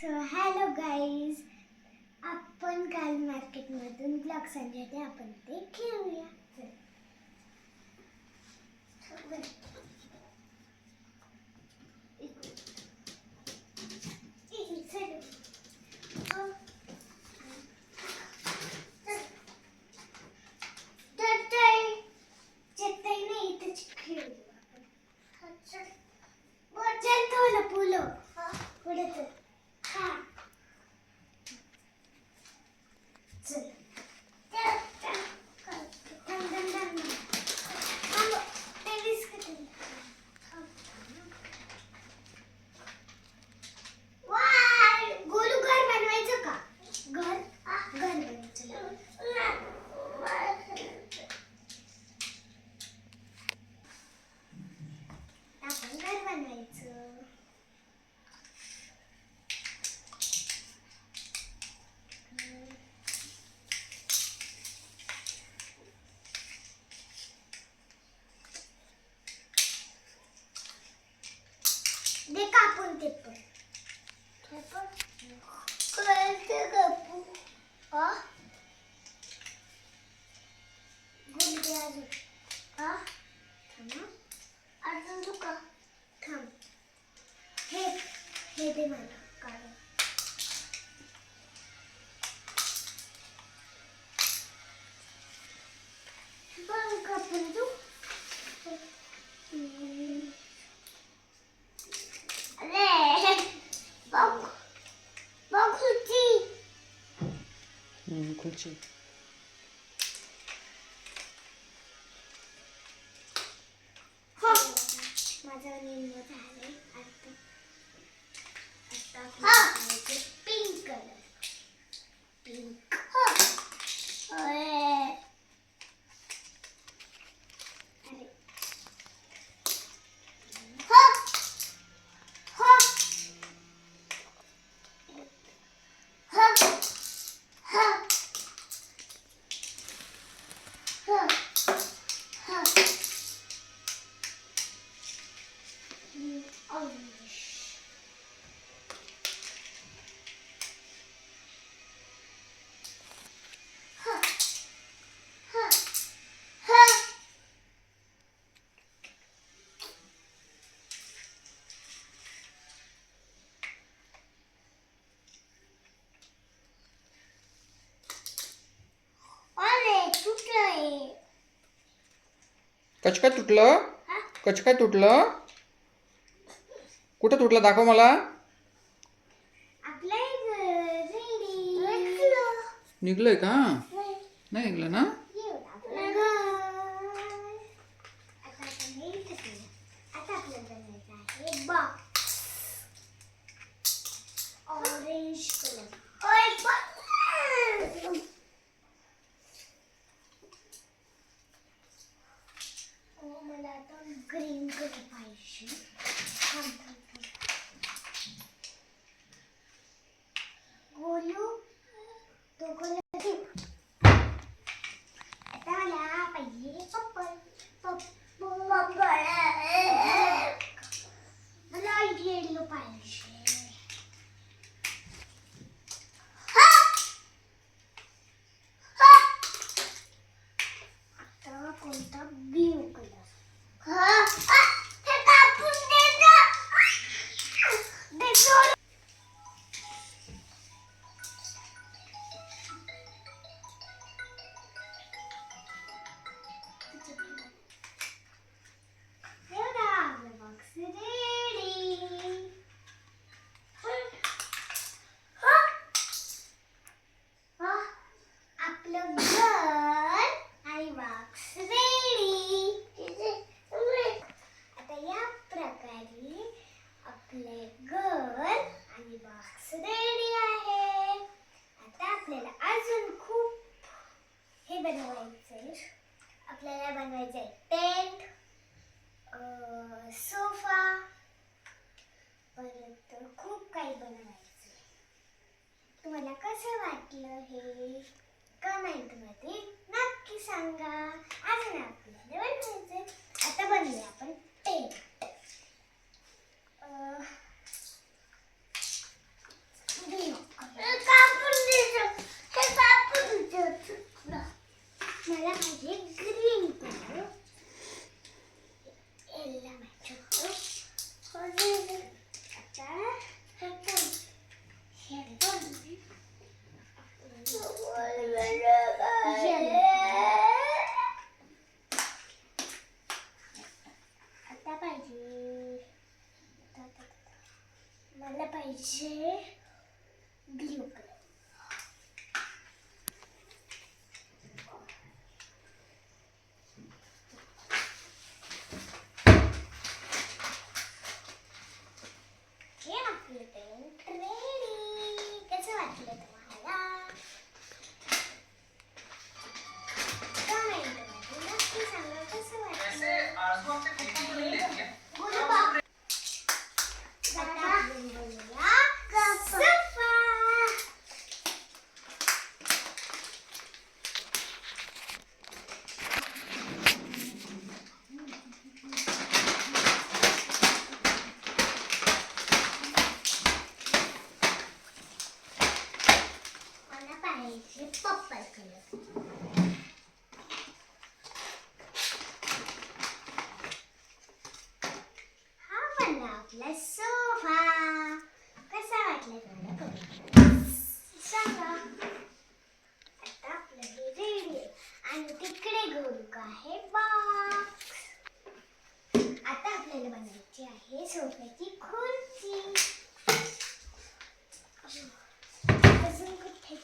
So hello guys, आपण काल मार्केटमधून ब्लॉक्स आणले होते. आपण ते खेळूया. दे कापून ते पण कापू गुंडे अजून अजून तू का थांब. हे दे मला काढून. बघ कापून तू. खुर्ची माझा निम्म झाले. आता पिंक कलर. पिंक कच काय तुटलं? कच काय तुटलं? कुठं तुटलं दाखव मला. निघलंय का? नाही निघलं ना. Orange colour. मला आता ग्रीन कलर पाहिजे. गोलू तो कलर घे. आता मला पाहिजे पर्पल. मला येलो पाहिजे. आता कोणता ब्ल्यू कलर. आपल्याला बनवायचं आहे टेंट, सोफा, परत खूप काही बनवायचं. तुम्हाला कसं वाटलं हे कमेंटमध्ये नक्की सांगा. अजून आपल्याला बनवायचं. आता बनवूया आपण टेंट. पाहिजे ब्ल्यू कलर. हे आपलं टेंट रेडी. कसं वाटलं तुम्हाला? कमेंटमध्ये नक्की सांगा कसं वाटलं. आता आपण बनवूया सोफा. मला पाहिजे पर्पल कलर. हा बनला आपला सोफा. कसा वाटला तुम्हाला comment सांगा. आता आपलं हे रेडी आहे आणि तिकडे गोलक आहे बॉक्स. आता आपल्याला बनवायची आहे सोफ्याची खुर्ची. अजून कुठे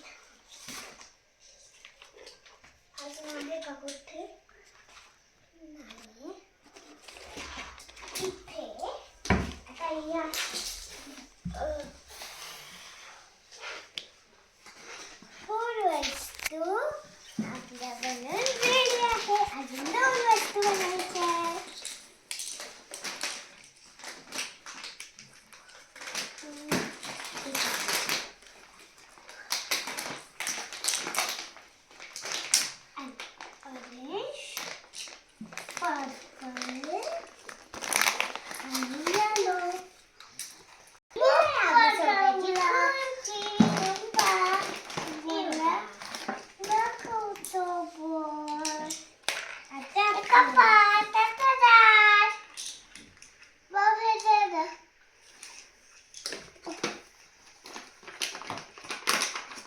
अजून आहे का कुठे नाही. इथे आता या फोर वस्तू आपल्या बनवून रेडी आहे. अजून 2 वस्तू बनायच्या आहेत. ऑरेंज, पर्पल आणि येलो.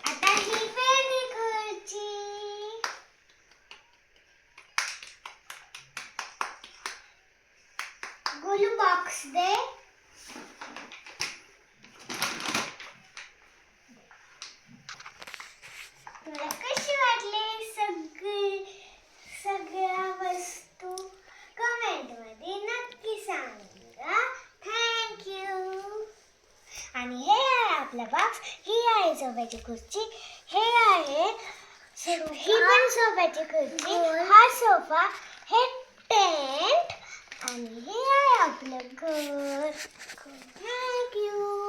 आता ही वेगळी खुर्ची. गोलू बॉक्स दे. तुला कशी वाटली सगळ्या वस्तू कमेंट मध्ये नक्की सांगा. थँक्यू. आणि हे आहे आपला बॉक्स. ही आहे सोफ्याची खुर्ची. हे आहे ही पण सोफ्याची खुर्ची. हा सोफा, हे टेंट आणि हे आहे आपलं घर. थँक्यू.